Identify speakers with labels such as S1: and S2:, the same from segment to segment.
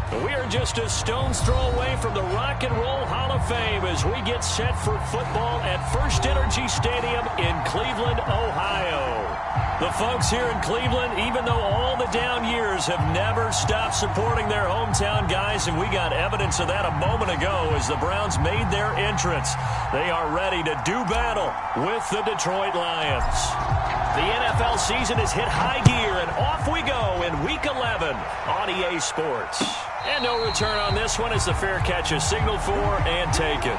S1: We are just a stone's throw away from the Rock and Roll Hall of Fame as we get set for football at First Energy Stadium in Cleveland, Ohio. The folks here in Cleveland, even though all the down years, have never stopped supporting their hometown guys, and we got evidence of that a moment ago as the Browns made their entrance. They are ready to do battle with the Detroit Lions. The NFL season has hit high gear, and off we go in Week 11 on EA Sports. And no return on this one as the fair catch is signaled for and taken.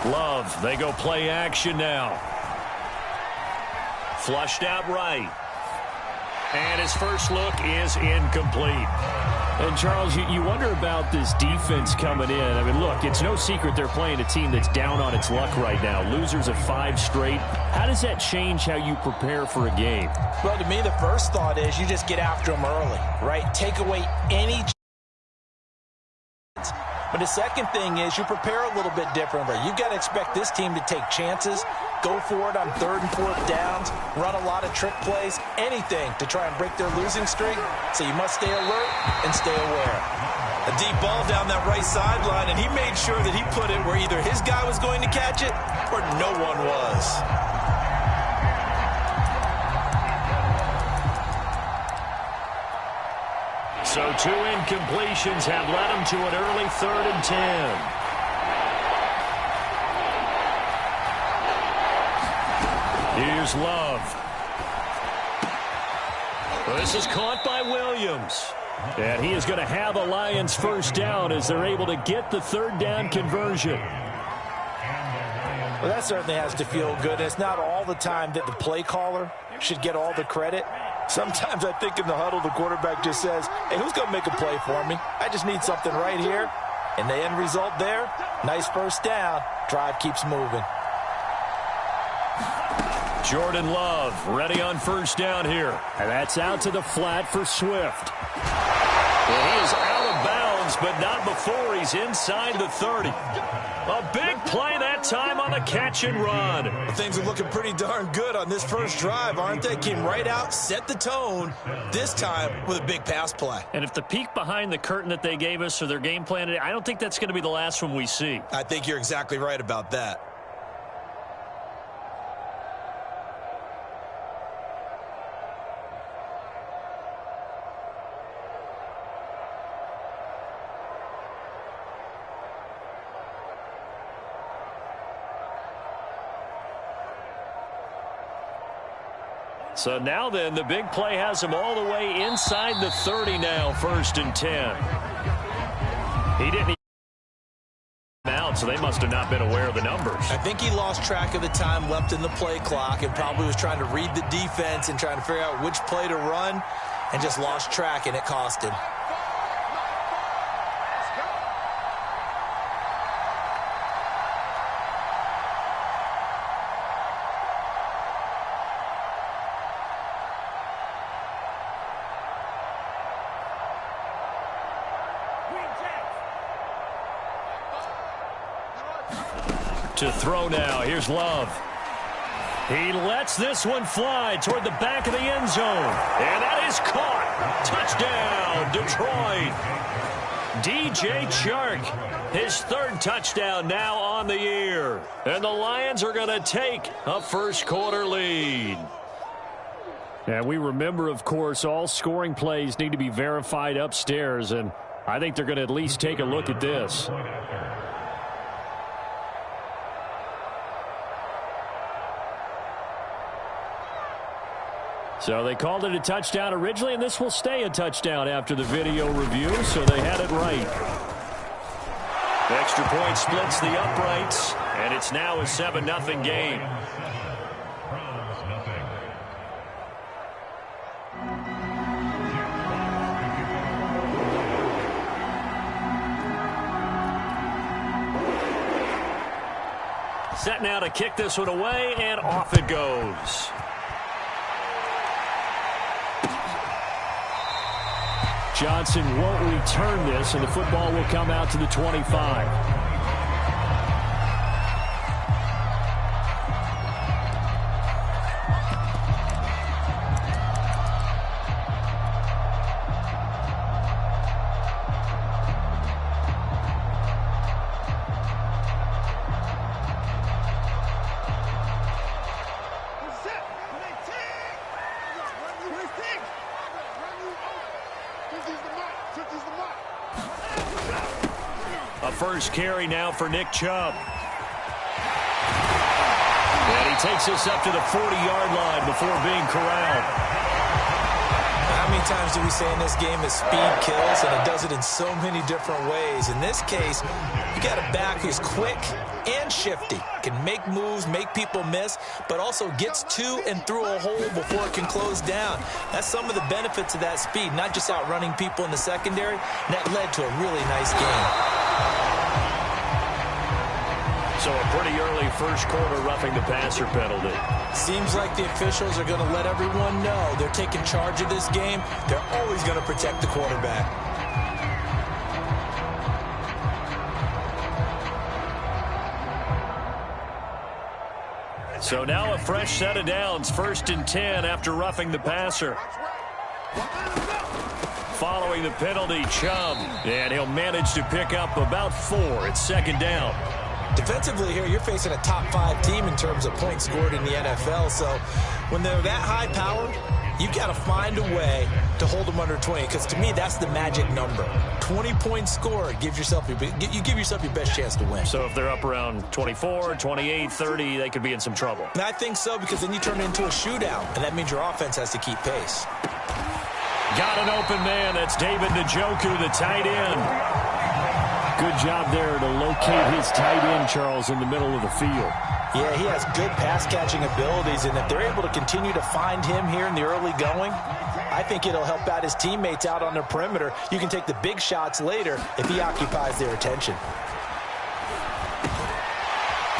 S1: Love, they go play action now. Flushed out right. And his first look is incomplete.
S2: And, Charles, you wonder about this defense coming in. I mean, look, it's no secret they're playing a team that's down on its luck right now. Losers of 5 straight. How does that change how you prepare for a game?
S3: Well, to me, the first thought is you just get after them early, right? Take away any chance. But the second thing is you prepare a little bit differently. You've got to expect this team to take chances, go for it on 3rd and 4th downs, run a lot of trick plays, anything to try and break their losing streak. So you must stay alert and stay aware.
S4: A deep ball down that right sideline, and he made sure that he put it where either his guy was going to catch it or no one was.
S1: So 2 incompletions have led him to an early 3rd and 10. Here's Love. This is caught by Williams. And he is going to have a Lions first down as they're able to get the 3rd down conversion.
S3: Well, that certainly has to feel good. It's not all the time that the play caller should get all the credit. Sometimes I think in the huddle, the quarterback just says, hey, who's going to make a play for me? I just need something right here. And the end result there, nice first down. Drive keeps moving.
S1: Jordan Love ready on first down here.
S2: And that's out to the flat for Swift.
S1: Well, he is out of bounds, but not before he's inside the 30. A big play that time on the catch and run.
S4: Well, things are looking pretty darn good on this first drive, aren't they? Came right out, set the tone, this time with a big pass play.
S1: And if the peek behind the curtain that they gave us or their game plan, I don't think that's going to be the last one we see.
S4: I think you're exactly right about that.
S1: So now then, the big play has him all the way inside the 30 now, 1st and 10. He didn't out, so they must have not been aware of the numbers.
S4: I think he lost track of the time left in the play clock and probably was trying to read the defense and trying to figure out which play to run and just lost track, and it cost him.
S1: To throw now. Here's Love. He lets this one fly toward the back of the end zone. And that is caught. Touchdown, Detroit. DJ Chark, his 3rd touchdown now on the year. And the Lions are going to take a first-quarter lead.
S2: And we remember, of course, all scoring plays need to be verified upstairs. And I think they're going to at least take a look at this. So they called it a touchdown originally, and this will stay a touchdown after the video review, so they had it right.
S1: The extra point splits the uprights, and it's now a 7-0 game. Set now to kick this one away, and off it goes. Johnson won't return this, and the football will come out to the 25. A first carry now for Nick Chubb. And he takes this up to the 40-yard line before being corralled.
S4: How many times do we say in this game that speed kills, and it does it in so many different ways? In this case, you got a back who's quick and shifty, can make moves, make people miss, but also gets to and through a hole before it can close down. That's some of the benefits of that speed, not just outrunning people in the secondary. And that led to a really nice game.
S1: So a pretty early first quarter roughing the passer penalty.
S4: Seems like the officials are going to let everyone know they're taking charge of this game. They're always going to protect the quarterback.
S1: So now a fresh set of downs, 1st and 10 after roughing the passer. Following the penalty, Chubb, and he'll manage to pick up about 4. It's 2nd down.
S4: Defensively here, you're facing a top 5 team in terms of points scored in the NFL. So when they're that high-powered, you've got to find a way to hold them under 20, because to me, that's the magic number. 20 points scored, you give yourself your best chance to win.
S1: So if they're up around 24, 28, 30, they could be in some trouble.
S4: And I think so, because then you turn it into a shootout, and that means your offense has to keep pace.
S1: Got an open man. That's David Njoku, the tight end. Good job there to locate his tight end, Charles, in the middle of the field.
S4: Yeah, he has good pass-catching abilities, and if they're able to continue to find him here in the early going, I think it'll help out his teammates out on the perimeter. You can take the big shots later if he occupies their attention.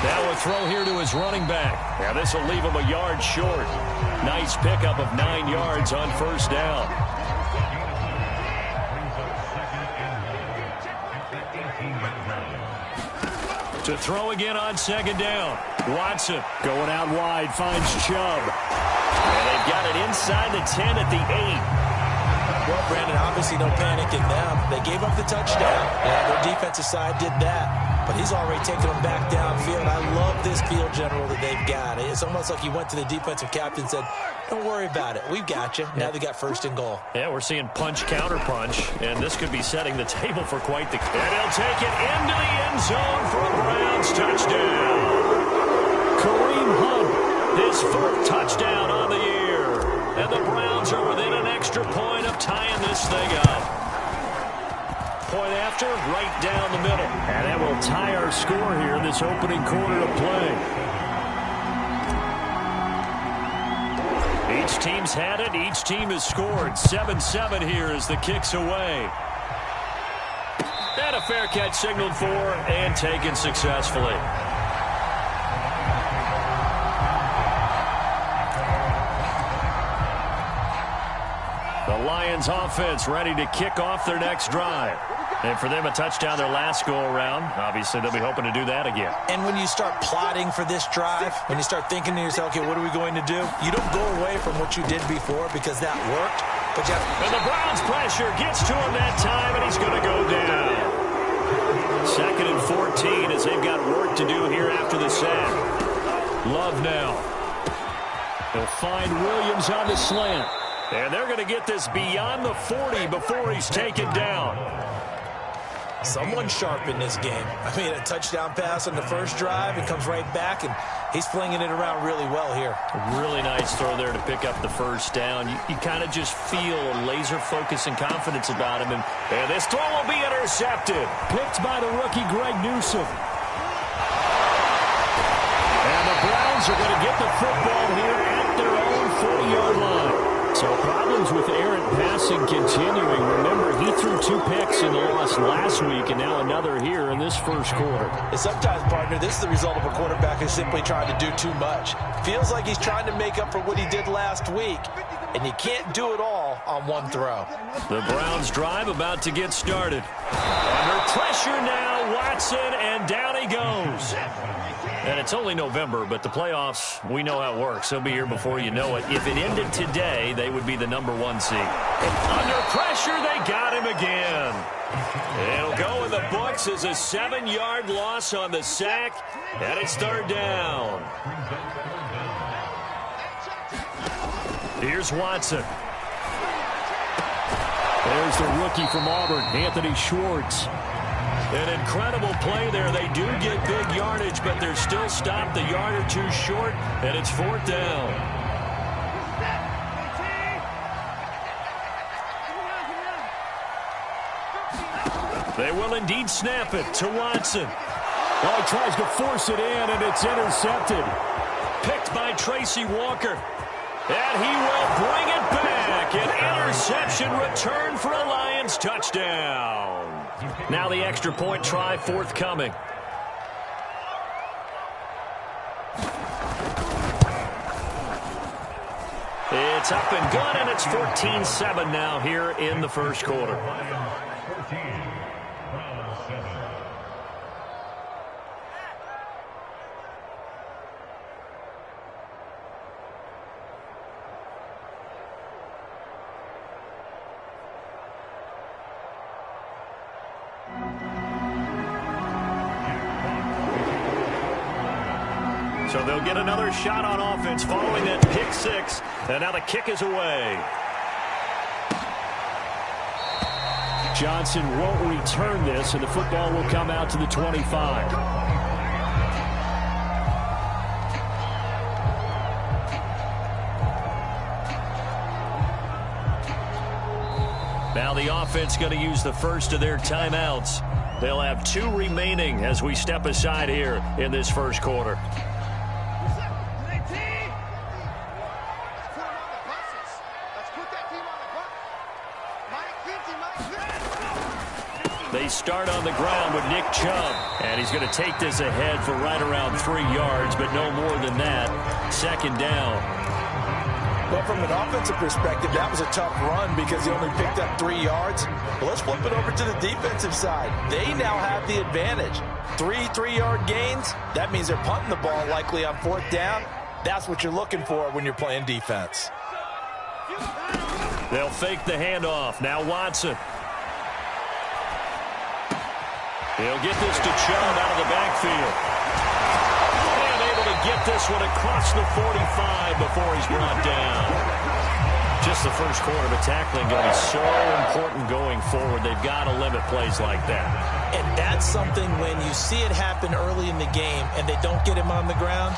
S1: Now a throw here to his running back. Now this will leave him a yard short. Nice pickup of 9 yards on 1st down. To throw again on 2nd down. Watson going out wide, finds Chubb. And they've got it inside the 10 at the 8.
S4: Well, Brandon, obviously no panic in them. They gave up the touchdown. Yeah, their defensive side did that. But he's already taken them back downfield. I love this field general that they've got. It's almost like he went to the defensive captain and said, don't worry about it. We've got you. Now they got 1st and goal.
S1: Yeah, we're seeing punch, counter punch, and this could be setting the table for quite the... And he'll take it into the end zone for a Browns touchdown. Kareem Hunt, his 4th touchdown on the year. And the Browns are within an extra point of tying this thing up. Point after, right down the middle. And that will tie our score here in this opening quarter of play. Each team's had it. Each team has scored. 7-7 here as the kick's away. And a fair catch signaled for and taken successfully. The Lions offense ready to kick off their next drive. And for them, a touchdown their last go-around. Obviously, they'll be hoping to do that again.
S4: And when you start plotting for this drive, when you start thinking to yourself, okay, what are we going to do? You don't go away from what you did before because that worked. But you have
S1: and the Browns pressure gets to him that time, and he's going to go down. 2nd and 14 as they've got work to do here after the sack. Love now. He'll find Williams on the slant. And they're going to get this beyond the 40 before he's taken down.
S4: Someone sharp in this game. I mean, a touchdown pass on the first drive and comes right back, and he's flinging it around really well here.
S1: A really nice throw there to pick up the 1st down. You kind of just feel a laser focus and confidence about him. And this throw will be intercepted. Picked by the rookie Greg Newsome. And the Browns are going to get the football here at their own 40-yard line. So probably
S2: problems with errant passing continuing. Remember, he threw 2 picks in the loss last week, and now another here in this first quarter.
S3: And sometimes, partner, this is the result of a quarterback who's simply trying to do too much. Feels like he's trying to make up for what he did last week, and you can't do it all on one throw.
S1: The Browns drive about to get started. Under pressure now, Watson, and down he goes. And it's only November, but the playoffs, we know how it works. They'll be here before you know it. If it ended today, they would be the #1 seed. And under pressure, they got him again. It'll go in the books as a 7-yard loss on the sack, and it's 3rd down. Here's Watson.
S2: There's the rookie from Auburn, Anthony Schwartz.
S1: An incredible play there. They do get big yardage, but they're still stopped a yard or 2 short, and it's 4th down. They will indeed snap it to Watson.
S2: Oh, he tries to force it in, and it's intercepted.
S1: Picked by Tracy Walker. And he will bring it back. An interception return for a Lions touchdown. Now the extra point try forthcoming. It's up and good, and it's 14-7 now here in the first quarter. So they'll get another shot on offense following that pick 6. And now the kick is away.
S2: Johnson won't return this, and the football will come out to the 25.
S1: Now the offense going to use the first of their timeouts. They'll have 2 remaining as we step aside here in this first quarter. They start on the ground with Nick Chubb. And he's going to take this ahead for right around 3 yards, but no more than that. 2nd down.
S3: But from an offensive perspective, that was a tough run because he only picked up 3 yards. But let's flip it over to the defensive side. They now have the advantage. 3 3-yard gains. That means they're punting the ball likely on 4th down. That's what you're looking for when you're playing defense.
S1: They'll fake the handoff. Now Watson. He'll get this to Chubb out of the backfield. And able to get this one across the 45 before he's brought down. Just the first quarter, but tackling going to be so important going forward. They've got to limit plays like that.
S4: And that's something when you see it happen early in the game and they don't get him on the ground,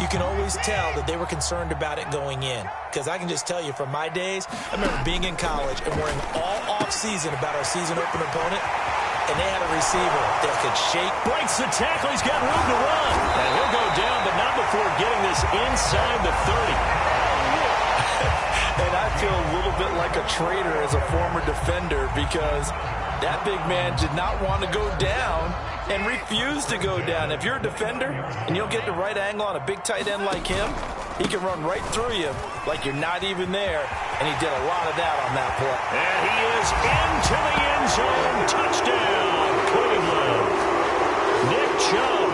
S4: you can always tell that they were concerned about it going in. Because I can just tell you from my days, I remember being in college and worrying all offseason about our season opener opponent. And they had a receiver that could shake.
S1: Breaks the tackle. He's got room to run. And he'll go down, but not before getting this inside the 30.
S3: And I feel a little bit like a traitor as a former defender because that big man did not want to go down and refused to go down. If you're a defender and you'll get the right angle on a big tight end like him, he can run right through you like you're not even there, and he did a lot of that on that play.
S1: And he is into the end zone. Touchdown, Cleveland. Nick Chubb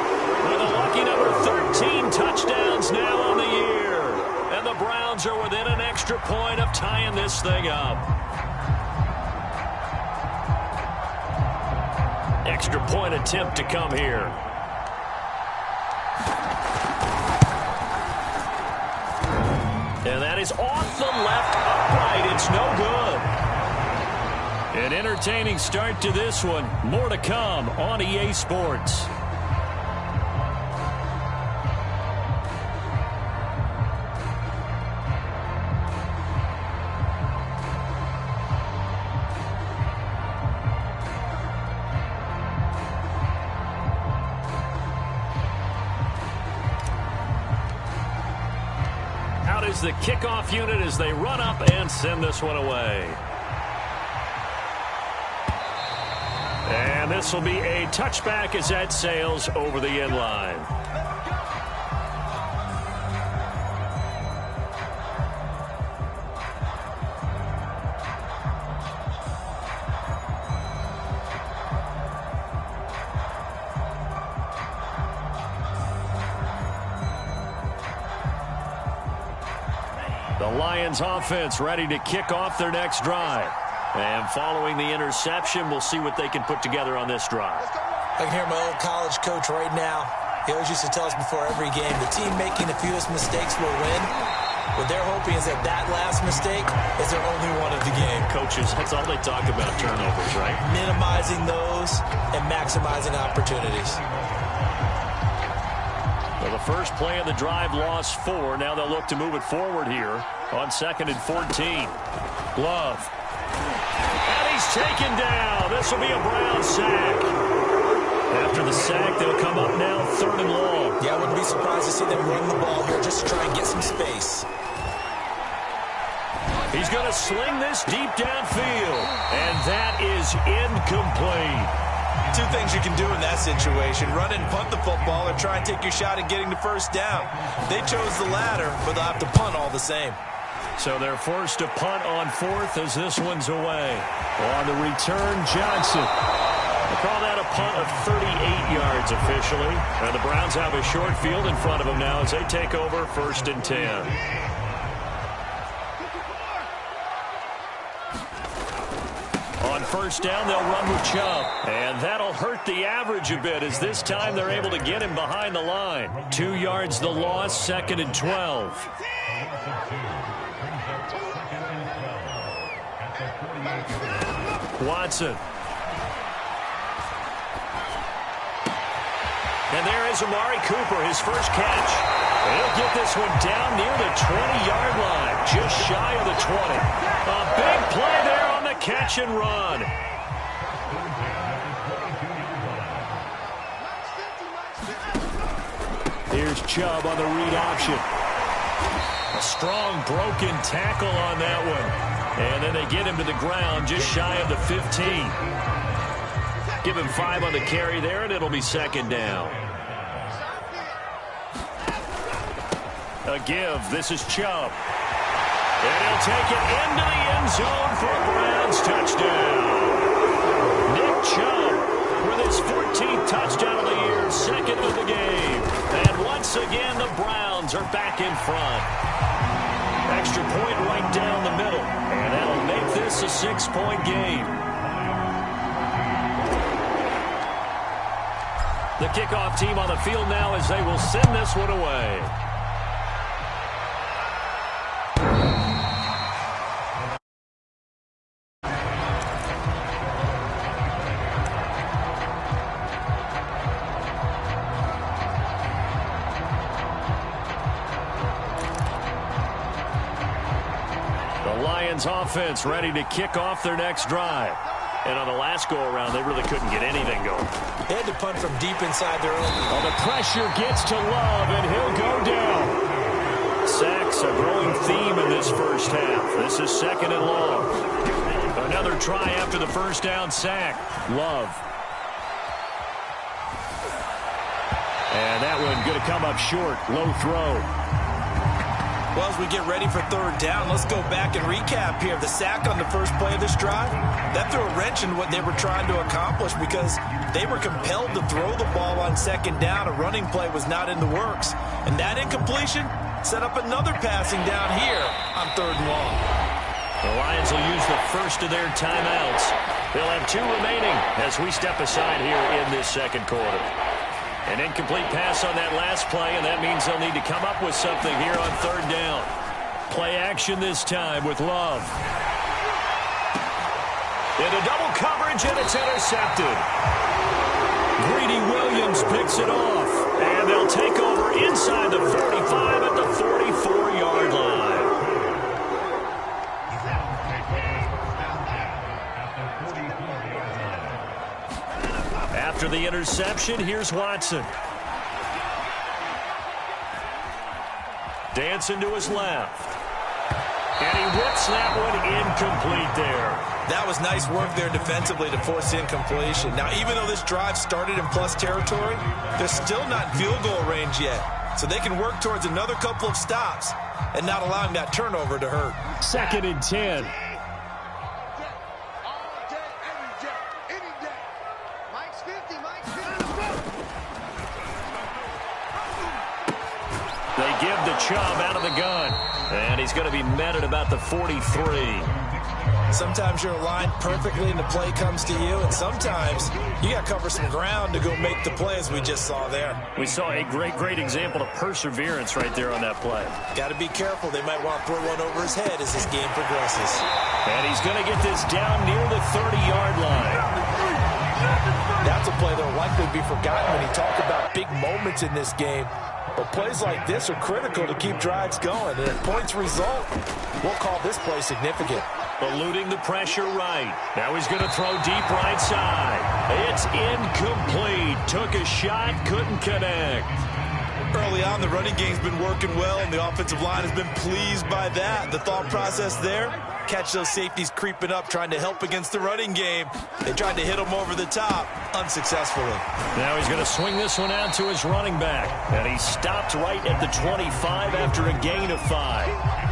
S1: with a lucky number 13 touchdowns now on the year. And the Browns are within an extra point of tying this thing up. Extra point attempt to come here. And that is off the left upright. It's no good. An entertaining start to this one. More to come on EA Sports. out is the kickoff unit as they run up and send this one away. And this will be a touchback as that sails over the end line. The Lions offense ready to kick off their next drive. And following the interception, we'll see what they can put together on this drive.
S4: I can hear my old college coach right now. He always used to tell us before every game, the team making the fewest mistakes will win. What they're hoping is that that last mistake is their only one of the game.
S1: Coaches, that's all they talk about, turnovers, right?
S4: Minimizing those and maximizing opportunities.
S1: Well, the first play of the drive lost 4. Now they'll look to move it forward here on 2nd and 14. Love. And he's taken down. This will be a Brown sack. After the sack, they'll come up now 3rd and long.
S4: Yeah, I wouldn't be surprised to see them run the ball here just to try and get some space.
S1: He's going to sling this deep downfield. And that is incomplete.
S3: Two things you can do in that situation: run and punt the football, or try and take your shot at getting the first down. They chose the latter, but they'll have to punt all the same.
S1: So they're forced to punt on 4th as this one's away. On the return, Johnson. They call that a punt of 38 yards officially. And the Browns have a short field in front of them now as they take over 1st and 10. On 1st down, they'll run with Chubb. And that'll hurt the average a bit as this time they're able to get him behind the line. 2 yards the loss, 2nd and 12. Watson. And there is Amari Cooper, his first catch. And he'll get this one down near the 20-yard line, just shy of the 20. A big play there on the catch and run. Here's Chubb on the read option. A strong broken tackle on that one. And then they get him to the ground just shy of the 15. Give him 5 on the carry there, and it'll be 2nd down. A give. This is Chubb. And he'll take it into the end zone for a Browns touchdown. Nick Chubb with his 14th touchdown of the year, 2nd of the game. And once again, the Browns are back in front. Extra point right down the middle. And that'll make this a 6-point game. The kickoff team on the field now as they will send this one away. Offense ready to kick off their next drive. And on the last go-around, they really couldn't get anything going.
S4: They had to punt from deep inside their own.
S1: Well, the pressure gets to Love, and he'll go down. Sacks a growing theme in this first half. This is 2nd and long. Another try after the first down sack. Love. And that one going to come up short. Low throw.
S3: Well, as we get ready for 3rd down, let's go back and recap here. The sack on the first play of this drive, that threw a wrench in what they were trying to accomplish because they were compelled to throw the ball on 2nd down. A running play was not in the works. And that incompletion set up another passing down here on 3rd and long.
S1: The Lions will use the first of their timeouts. They'll have 2 remaining as we step aside here in this 2nd quarter. An incomplete pass on that last play, and that means they'll need to come up with something here on 3rd down. Play action this time with Love. Into double coverage, and it's intercepted. Greedy Williams picks it off, and they'll take over inside the 45 at the 44-yard line. After the interception, here's Watson. Dancing to his left. And he whips that one incomplete there.
S4: That was nice work there defensively to force incompletion. Now, even though this drive started in plus territory, they're still not in field goal range yet. So they can work towards another couple of stops and not allowing that turnover to hurt.
S2: 2nd and 10.
S1: They give the Chubb out of the gun. And he's going to be met at about the 43.
S4: Sometimes you're aligned perfectly and the play comes to you, and sometimes you got to cover some ground to go make the play, as we just saw there.
S1: We saw a great example of perseverance right there on that play.
S4: Got to be careful. They might want to throw one over his head as this game progresses.
S1: And he's going to get this down near the 30-yard line.
S3: That's a play that will likely be forgotten when you talk about big moments in this game. But plays like this are critical to keep drives going. And if points result, we'll call this play significant.
S1: Eluding the pressure right. Now he's going to throw deep right side. It's incomplete. Took a shot, couldn't connect.
S4: Early on, the running game's been working well, and the offensive line has been pleased by that. The thought process there, catch those safeties creeping up, trying to help against the running game. They tried to hit him over the top, unsuccessfully.
S1: Now he's going to swing this one out to his running back. And he stopped right at the 25 after a gain of 5.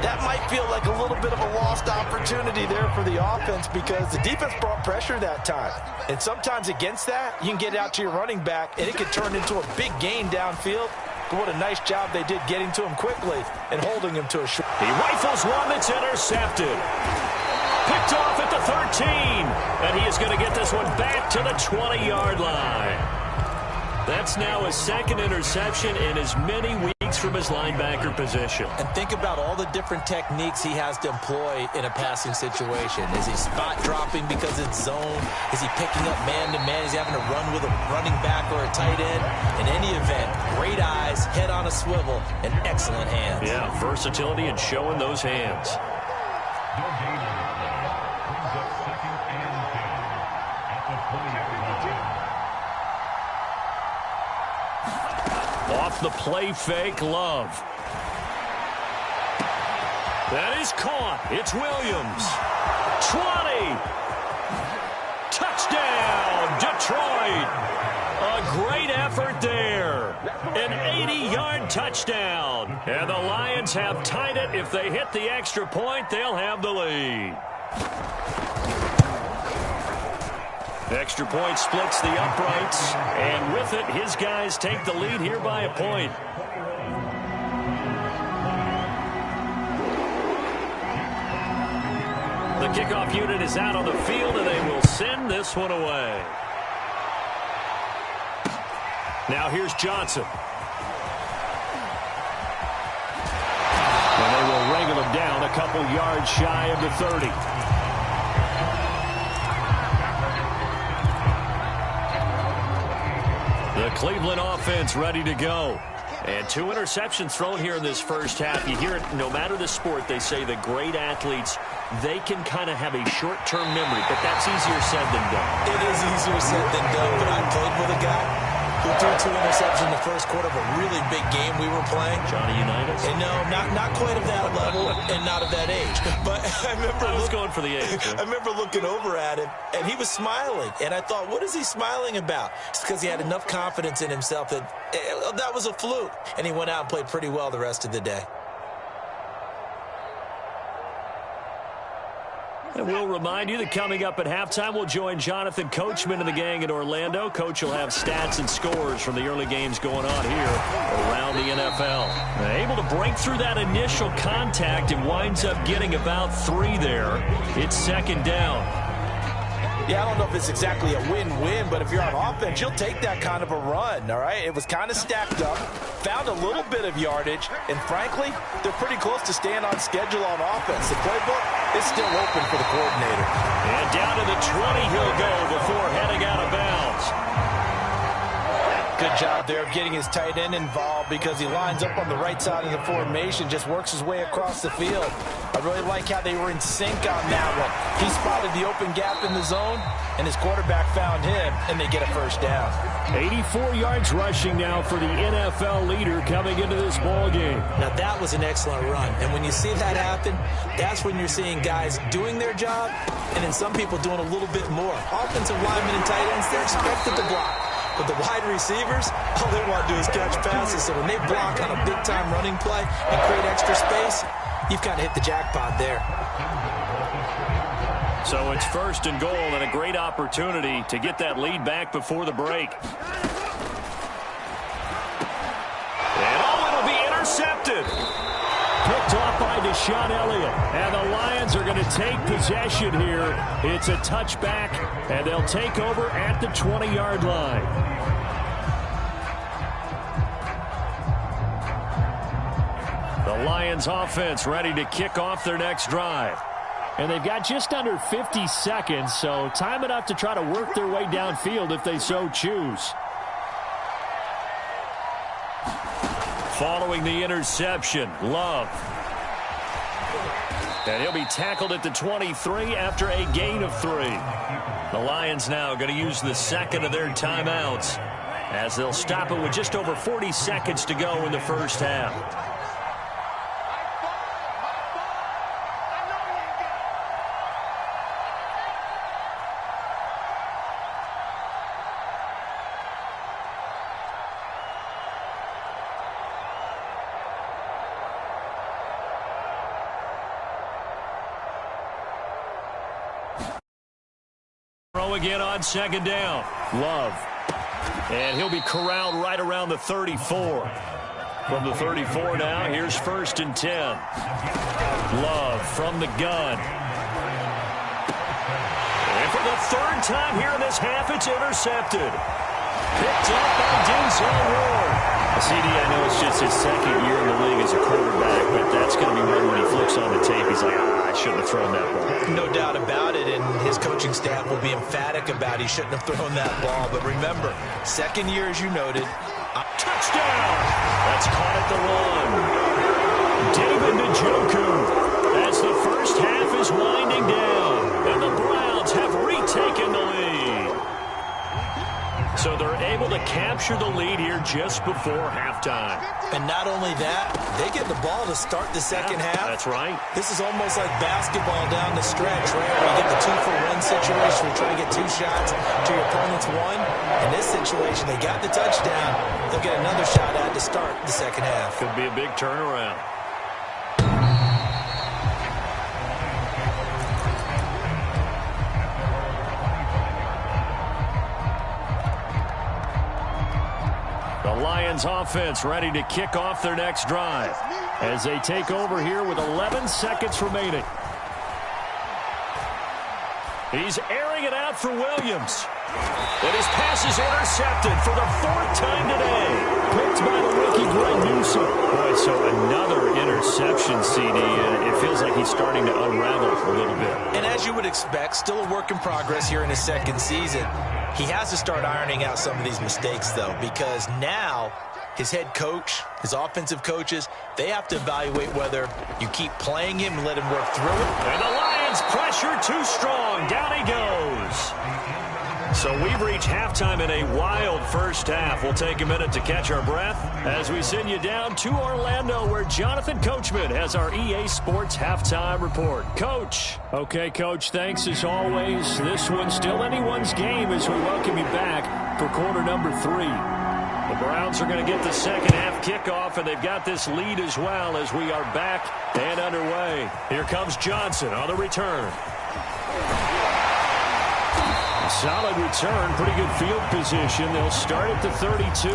S3: That might feel like a little bit of a lost opportunity there for the offense because the defense brought pressure that time. And sometimes against that, you can get out to your running back, and it could turn into a big gain downfield. But what a nice job they did getting to him quickly and holding him to a short.
S1: He rifles one that's intercepted. Picked off at the 13. And he is going to get this one back to the 20-yard line. That's now his 2nd interception in as many weeks from his linebacker position.
S4: And think about all the different techniques he has to employ in a passing situation. Is he spot dropping because it's zone? Is he picking up man-to-man? Is he having to run with a running back or a tight end? In any event, great eyes, head on a swivel, and excellent hands.
S1: Yeah, versatility and showing those hands. Off the play fake, Love. That is caught. It's Williams. 20. Touchdown, Detroit. A great effort there. An 80-yard touchdown. And the Lions have tied it. If they hit the extra point, they'll have the lead. Extra point splits the uprights, and with it, his guys take the lead here by a point. The kickoff unit is out on the field, and they will send this one away. Now here's Johnson. And they will wrangle him down a couple yards shy of the 30. The Cleveland offense ready to go. And 2 interceptions thrown here in this first half. You hear it, no matter the sport, they say the great athletes, they can kind of have a short-term memory, but that's easier said than done.
S4: It is easier said than done, but I played with a guy who threw 2 interceptions in the first quarter of a really big game we were playing.
S1: Johnny Unitas?
S4: And no, not quite of that level and not of that age. But I was
S1: going for the age.
S4: I remember looking over at him, and he was smiling. And I thought, what is he smiling about? It's because he had enough confidence in himself that that was a fluke. And he went out and played pretty well the rest of the day.
S1: And we'll remind you that coming up at halftime, we'll join Jonathan Coachman and the gang in Orlando. Coach will have stats and scores from the early games going on here around the NFL. Able to break through that initial contact and winds up getting about 3 there. It's 2nd down.
S3: Yeah, I don't know if it's exactly a win-win, but if you're on offense, you'll take that kind of a run, all right? It was kind of stacked up, found a little bit of yardage, and frankly, they're pretty close to staying on schedule on offense. The playbook is still open for the coordinator.
S1: And down to the 20 he'll go before heading out of bounds.
S3: good job there of getting his tight end involved because he lines up on the right side of the formation, just works his way across the field. I really like how they were in sync on that one. He spotted the open gap in the zone, and his quarterback found him, and they get a first down.
S2: 84 yards rushing now for the NFL leader coming into this ball game.
S4: Now, that was an excellent run. And when you see that happen, that's when you're seeing guys doing their job and then some people doing a little bit more. Offensive linemen and tight ends, they're expected to block. But the wide receivers, all they want to do is catch passes. So when they block on a big-time running play and create extra space, you've kind of hit the jackpot there.
S1: So it's first and goal and a great opportunity to get that lead back before the break. And it'll be intercepted.
S2: Picked off by Deshaun Elliott. And the Lions are going to take possession here. It's a touchback, and they'll take over at the 20-yard line. The Lions offense ready to kick off their next drive. And they've got just under 50 seconds, so time enough to try to work their way downfield if they so choose.
S1: Following the interception, Love. And he'll be tackled at the 23 after a gain of 3. The Lions now going to use the second of their timeouts as they'll stop it with just over 40 seconds to go in the first half. Again on second down.
S2: Love.
S1: And he'll be corralled right around the 34. From the 34 now, here's first and 10. Love from the gun. And for the third time here in this half, it's intercepted. Picked up by Denzel Ward.
S2: CD, I know it's just his second year in the league as a quarterback, but that's going to be one when he flips on the tape. He's like, I shouldn't have thrown that ball.
S4: No doubt about it, and his coaching staff will be emphatic about he shouldn't have thrown that ball. But remember, second year, as you noted,
S1: touchdown! That's caught at the one. David Njoku as the first half is winding down, and the Browns have retaken the lead. So they're able to capture the lead here just before halftime.
S4: And not only that, they get the ball to start the second half.
S1: That's right.
S4: This is almost like basketball down the stretch, right? Where you get the 2-for-1 situation. You're trying to get 2 shots to your opponent's 1. In this situation, they got the touchdown. They'll get another shot at to start the second half.
S1: Could be a big turnaround. The Lions offense ready to kick off their next drive as they take over here with 11 seconds remaining. He's airing it out for Williams. And his pass is intercepted for the 4th time today.
S2: Picked by the rookie Greg Newsome.
S1: Boy, so another interception, CD, and it feels like he's starting to unravel a little bit.
S4: And as you would expect, still a work in progress here in his second season. He has to start ironing out some of these mistakes, though, because now his head coach, his offensive coaches, they have to evaluate whether you keep playing him and let him work through it.
S1: And the Lions pressure too strong. Down he goes. So we've reached halftime in a wild first half. We'll take a minute to catch our breath as we send you down to Orlando, where Jonathan Coachman has our EA Sports Halftime Report. Coach.
S2: Okay, Coach, thanks as always. This one's still anyone's game as we welcome you back for quarter number 3.
S1: The Browns are going to get the second half kickoff, and they've got this lead as well as we are back and underway. Here comes Johnson on the return.
S2: Solid return, pretty good field position. They'll start at the 32.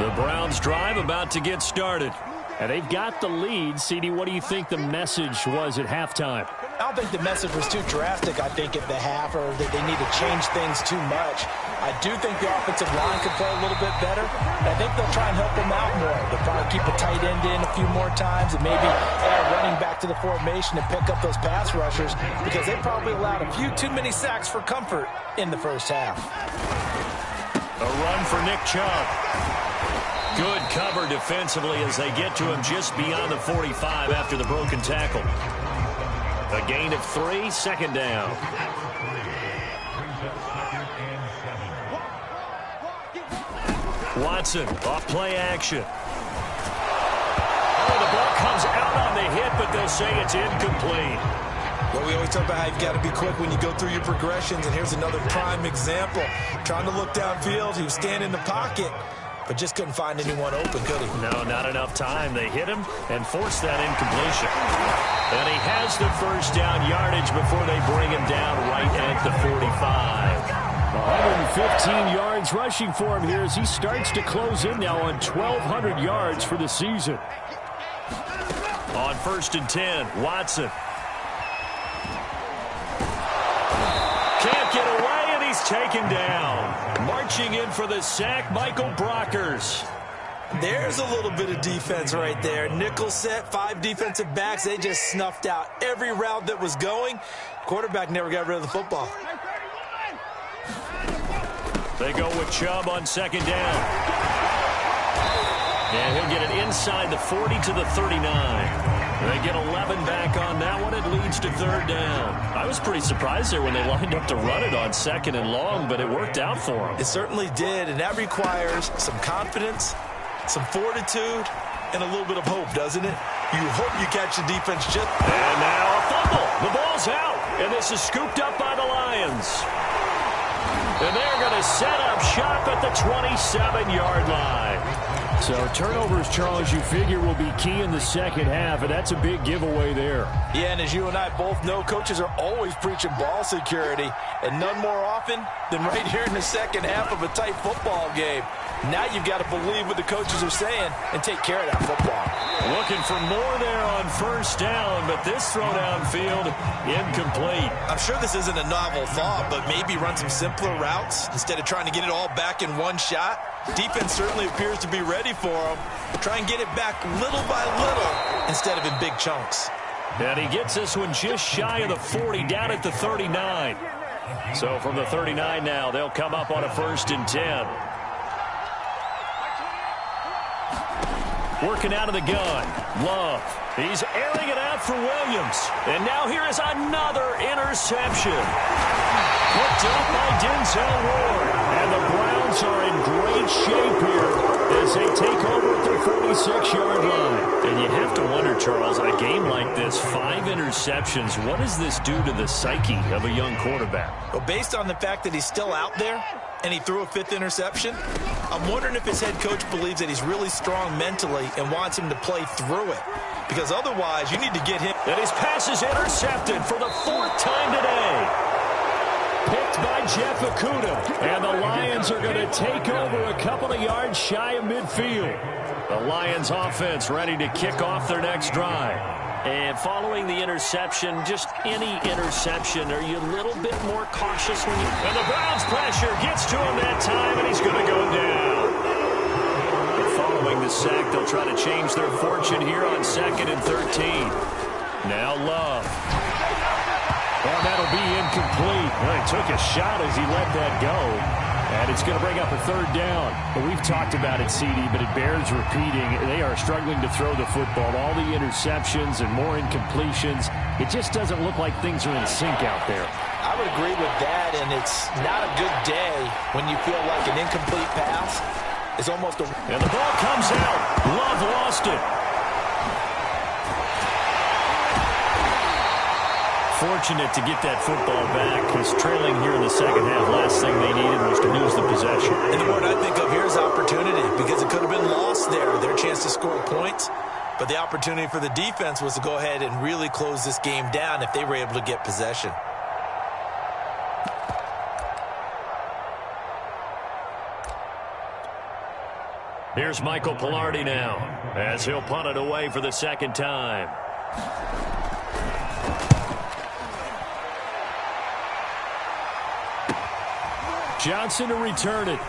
S1: The Browns drive about to get started.
S2: And they've got the lead. CD, what do you think the message was at halftime?
S3: I don't think the message was too drastic, I think, at the half, or that they need to change things too much. I do think the offensive line could play a little bit better. I think they'll try and help him out more. They'll probably keep a tight end in a few more times and maybe add running back to the formation and pick up those pass rushers because they probably allowed a few too many sacks for comfort in the first half.
S1: A run for Nick Chubb. Good cover defensively as they get to him just beyond the 45 after the broken tackle. A gain of 3, second down. Watson, off play action. Oh, the ball comes out on the hit, but they'll say it's incomplete.
S4: Well, we always talk about how you've got to be quick when you go through your progressions, and here's another prime example. Trying to look downfield, he was standing in the pocket, but just couldn't find anyone open, could he?
S1: No, not enough time. They hit him and forced that incompletion. And he has the first down yardage before they bring him down right at the 45.
S2: 115 yards rushing for him here as he starts to close in now on 1,200 yards for the season.
S1: On 1st and 10, Watson. Can't get away, and he's taken down. Marching in for the sack, Michael Brockers.
S4: There's a little bit of defense right there. Nickel set, 5 defensive backs. They just snuffed out every route that was going. Quarterback never got rid of the football.
S1: They go with Chubb on 2nd down. And he'll get it inside the 40 to the 39. They get 11 back on that one. It leads to 3rd down. I was pretty surprised there when they lined up to run it on 2nd and long, but it worked out for them.
S4: It certainly did, and that requires some confidence, some fortitude, and a little bit of hope, doesn't it? You hope you catch the defense just...
S1: And now a fumble. The ball's out, and this is scooped up by the Lions. And they're going to set up shop at the 27-yard line.
S2: So turnovers, Charles, you figure will be key in the second half, and that's a big giveaway there.
S3: Yeah, and as you and I both know, coaches are always preaching ball security, and none more often than right here in the second half of a tight football game. Now you've got to believe what the coaches are saying and take care of that football.
S1: Looking for more there on 1st down, but this throw downfield incomplete.
S4: I'm sure this isn't a novel thought, but maybe run some simpler routes instead of trying to get it all back in one shot. Defense certainly appears to be ready for him. Try and get it back little by little instead of in big chunks.
S1: And he gets this one just shy of the 40, down at the 39. So from the 39 now, they'll come up on a 1st and 10. Working out of the gun. Love. He's airing it out for Williams. And now here is another interception. Picked up by Denzel Ward. And the Browns are in great shape here as they take over at their 46-yard line. And you have to wonder, Charles, a game like this, 5 interceptions, what does this do to the psyche of a young quarterback?
S4: Well, based on the fact that he's still out there and he threw a 5th interception, I'm wondering if his head coach believes that he's really strong mentally and wants him to play through it. Because otherwise, you need to get him.
S1: And his pass is intercepted for the 4th time today. Picked by Jeff Okudah. And the Lions are going to take over a couple of yards shy of midfield. The Lions offense ready to kick off their next drive. And following the interception, just any interception, are you a little bit more cautious when you... And the Browns pressure gets to him that time, and he's going to go down. But following the sack, they'll try to change their fortune here on 2nd and 13. Now Love. And that'll be incomplete. Well, he took a shot as he let that go. And it's going to bring up a 3rd down. But we've talked about it, CD, but it bears repeating. They are struggling to throw the football. All the interceptions and more incompletions. It just doesn't look like things are in sync out there.
S3: I would agree with that, and it's not a good day when you feel like an incomplete pass is almost a...
S1: And the ball comes out. Love lost it. Fortunate to get that football back because trailing here in the second half, last thing they needed was to lose the possession.
S4: And the word I think of here is opportunity because it could have been lost there, their chance to score points. But the opportunity for the defense was to go ahead and really close this game down if they were able to get possession.
S1: Here's Michael Palardy now as he'll punt it away for the 2nd time.
S2: Johnson to return it.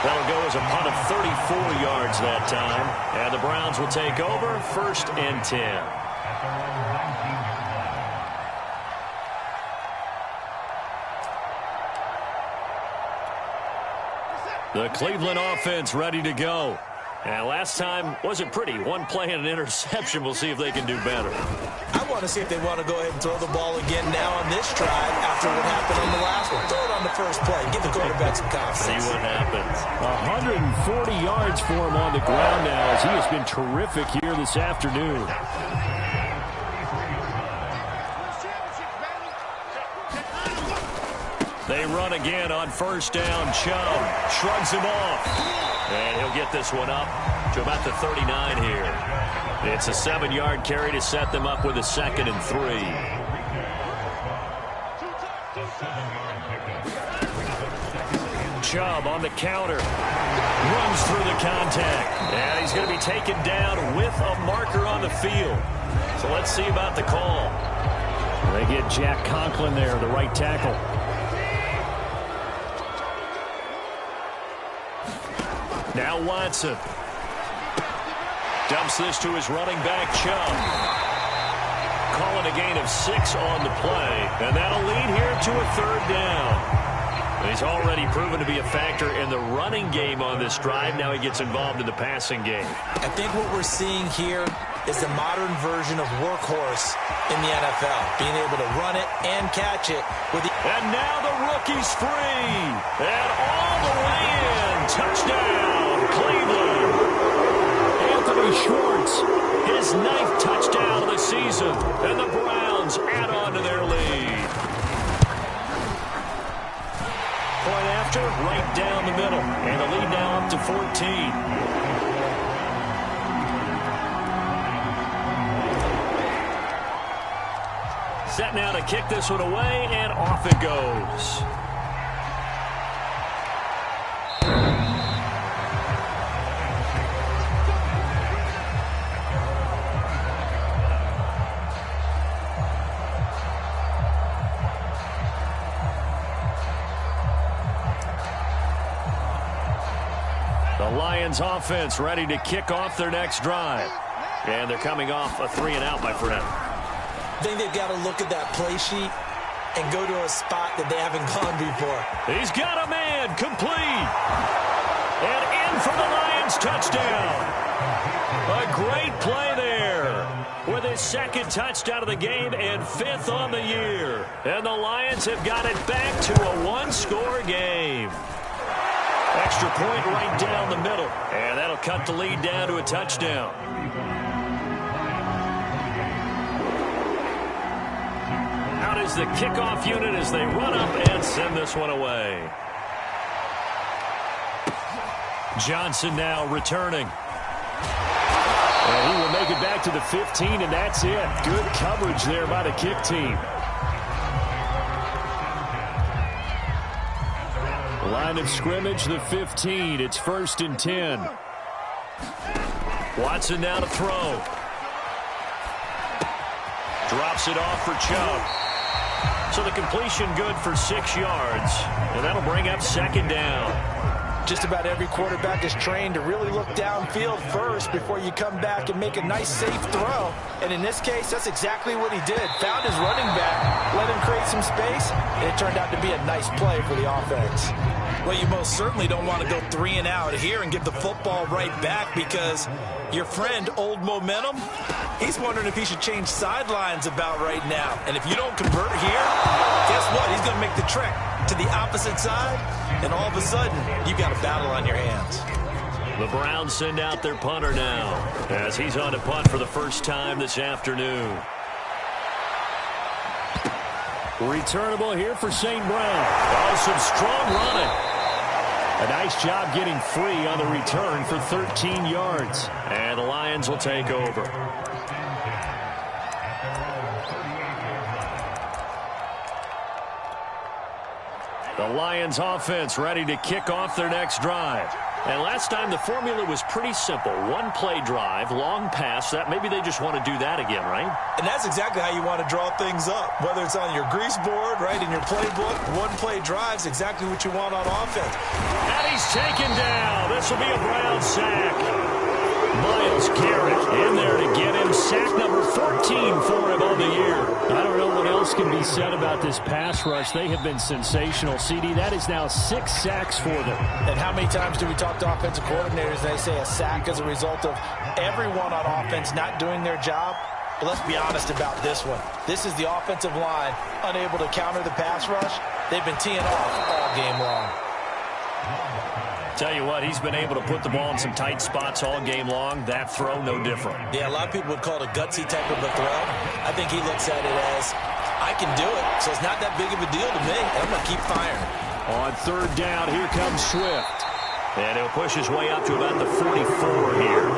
S1: That'll go as a punt of 34 yards that time. And the Browns will take over 1st and 10. The Cleveland offense ready to go. And last time wasn't pretty. One play and an interception. We'll see if they can do better.
S4: I want to see if they want to go ahead and throw the ball again now on this drive after what happened on the last one. Throw it on the first play. Give the quarterback some confidence.
S1: See what happens.
S2: 140 yards for him on the ground now as he has been terrific here this afternoon.
S1: They run again on 1st down. Chubb shrugs him off. And he'll get this one up to about the 39 here. It's a 7-yard carry to set them up with a 2nd and 3. Chubb on the counter. Runs through the contact. And he's going to be taken down with a marker on the field. So let's see about the call.
S2: They get Jack Conklin there, the right tackle.
S1: Now Watson. Dumps this to his running back, Chubb. Calling a gain of 6 on the play. And that'll lead here to a 3rd down. He's already proven to be a factor in the running game on this drive. Now he gets involved in the passing game.
S4: I think what we're seeing here is the modern version of workhorse in the NFL. Being able to run it and catch it.
S1: And now the rookie's free. And all the way in. Touchdown, Cleveland.
S2: Anthony Schwartz,
S1: his 9th touchdown of the season. And the Browns add on to their lead. Point after, right down the middle. And the lead now up to 14. Set now to kick this one away, and off it goes. The Lions offense ready to kick off their next drive. And they're coming off a 3-and-out, my friend.
S4: I think they've got to look at that play sheet and go to a spot that they haven't gone before.
S1: He's got a man, complete. And in for the Lions touchdown. A great play there. With his 2nd touchdown of the game and 5th on the year. And the Lions have got it back to a 1-score game. Extra point right down the middle. And that'll cut the lead down to a touchdown. Out is the kickoff unit as they run up and send this one away. Johnson now returning.
S2: And he will make it back to the 15, and that's it. Good coverage there by the kick team. Line of scrimmage, the 15. It's 1st and 10.
S1: Watson now to throw. Drops it off for Chubb. So the completion good for 6 yards. And that'll bring up 2nd down.
S3: Just about every quarterback is trained to really look downfield first before you come back and make a nice, safe throw. And in this case, that's exactly what he did. Found his running back, let him create some space, and it turned out to be a nice play for the offense.
S4: Well, you most certainly don't want to go 3-and-out here and give the football right back because your friend, Old Momentum, he's wondering if he should change sidelines about right now. And if you don't convert here, guess what? He's going to make the trek to the opposite side, and all of a sudden, you've got a battle on your hands.
S1: The Browns send out their punter now as he's on to punt for the first time this afternoon.
S2: Returnable here for St. Brown.
S1: Oh, some strong running.
S2: A nice job getting free on the return for 13 yards.
S1: And the Lions will take over. The Lions offense ready to kick off their next drive. And last time the formula was pretty simple. One play drive, long pass. That maybe they just want to do that again, right?
S4: And that's exactly how you want to draw things up. Whether it's on your grease board, right, in your playbook, one play drive's exactly what you want on offense.
S1: And he's taken down. This will be a Brown sack. Myles Garrett in there to get him. Sack number 14 for him on the year.
S2: I don't know what else can be said about this pass rush. They have been sensational. CD, that is now 6 sacks for them.
S3: And how many times do we talk to offensive coordinators and they say a sack as a result of everyone on offense not doing their job? But let's be honest about this one. This is the offensive line unable to counter the pass rush. They've been teeing off all game long.
S1: Tell you what, he's been able to put the ball in some tight spots all game long. That throw, no different.
S4: Yeah, a lot of people would call it a gutsy type of a throw. I think he looks at it as, I can do it, so it's not that big of a deal to me, and I'm going to keep firing.
S1: On third down, here comes Swift. And he'll push his way up to about the 44 here.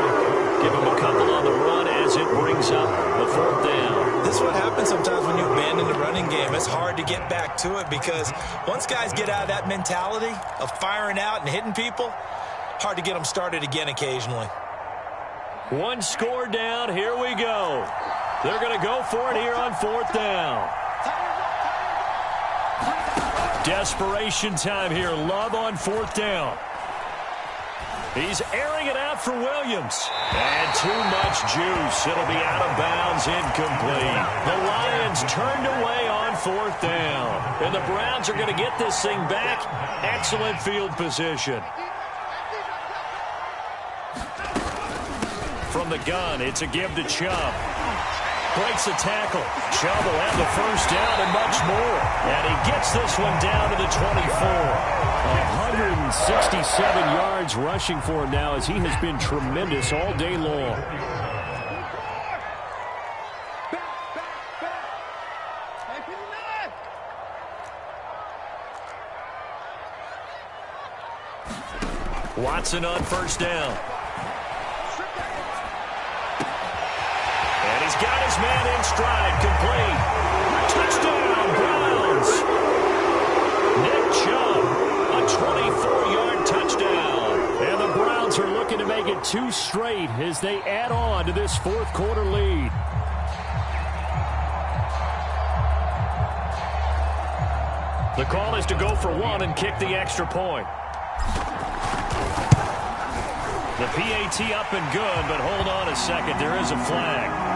S1: Give him a couple on the run as it brings up the fourth down.
S4: This is what happens sometimes when you abandon the running game. It's hard to get back to it because once guys get out of that mentality of firing out and hitting people, hard to get them started again occasionally.
S1: One score down. Here we go. They're going to go for it here on fourth down. Desperation time here. Love on fourth down. He's airing it out for Williams. And too much juice. It'll be out of bounds, incomplete. The Lions turned away on fourth down. And the Browns are going to get this thing back. Excellent field position. From the gun, it's a give to Chubb. Breaks a tackle. Chubb will have the first down and much more. And he gets this one down to the 24.
S2: 167 yards rushing for him now as he has been tremendous all day long.
S1: Watson on first down. And he's got his man in stride, complete. Touchdown, Browns. Nick Chubb. A 24-yard touchdown.
S2: And the Browns are looking to make it 2 straight as they add on to this fourth quarter lead.
S1: The call is to go for one and kick the extra point. The PAT up and good, but hold on a second. There is a flag.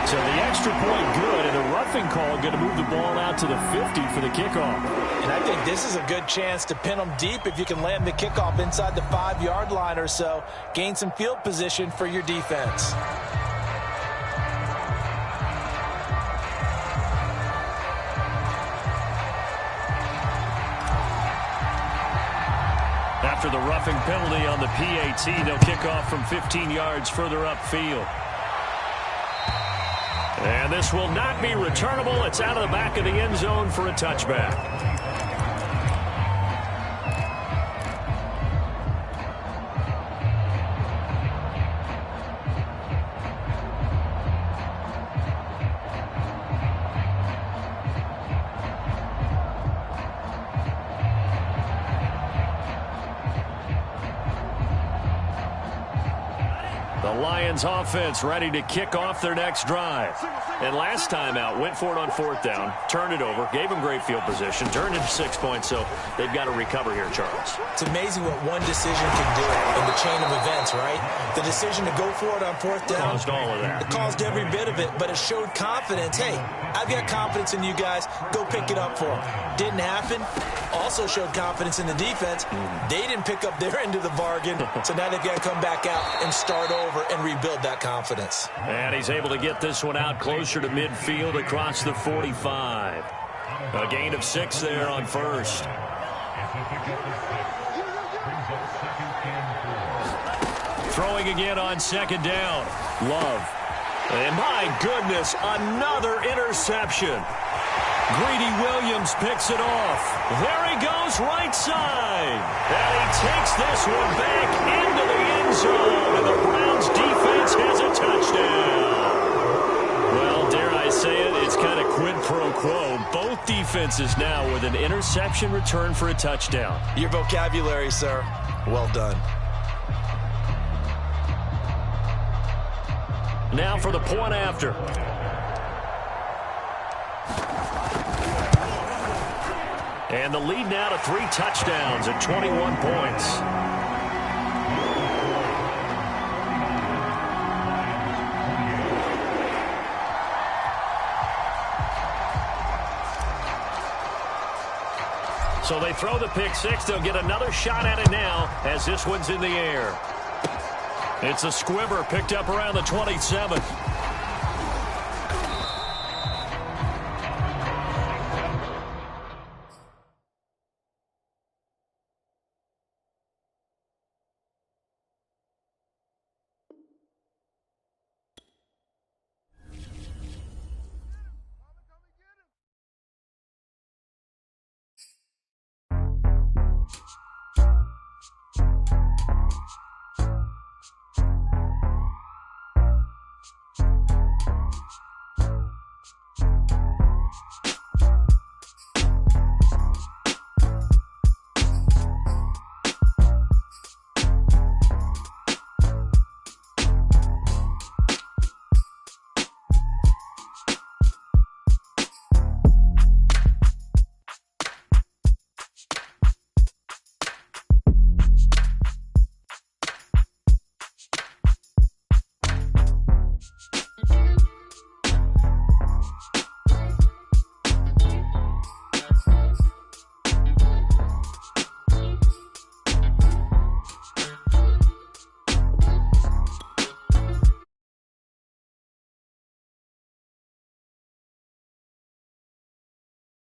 S2: So the extra point good, and a roughing call going to move the ball out to the 50 for the kickoff.
S3: And I think this is a good chance to pin them deep if you can land the kickoff inside the 5-yard line or so. Gain some field position for your defense.
S1: After the roughing penalty on the PAT, they'll kick off from 15 yards further upfield. And this will not be returnable. It's out of the back of the end zone for a touchback. Lions offense ready to kick off their next drive. And last time out, went for it on fourth down, turned it over, gave them great field position, turned into 6 points, so they've got to recover here, Charles.
S4: It's amazing what one decision can do in the chain of events, right? The decision to go for it on fourth down.
S1: Caused all of that.
S4: It caused every bit of it, but it showed confidence. Hey, I've got confidence in you guys. Go pick it up for them. Didn't happen. Also showed confidence in the defense. They didn't pick up their end of the bargain, so now they've got to come back out and start over and rebuild that confidence.
S1: And he's able to get this one out closer to midfield across the 45. A gain of 6 there on first. Throwing again on second down. Love. And my goodness, another interception. Greedy Williams picks it off. There he goes, right side. And he takes this one back into the end zone. And the Browns defense has a touchdown. Well, dare I say it, it's kind of quid pro quo. Both defenses now with an interception return for a touchdown.
S4: Your vocabulary, sir. Well done.
S1: Now for the point after. And the lead now to 3 touchdowns at 21 points. So they throw the pick six. They'll get another shot at it now as this one's in the air. It's a squibber picked up around the 27.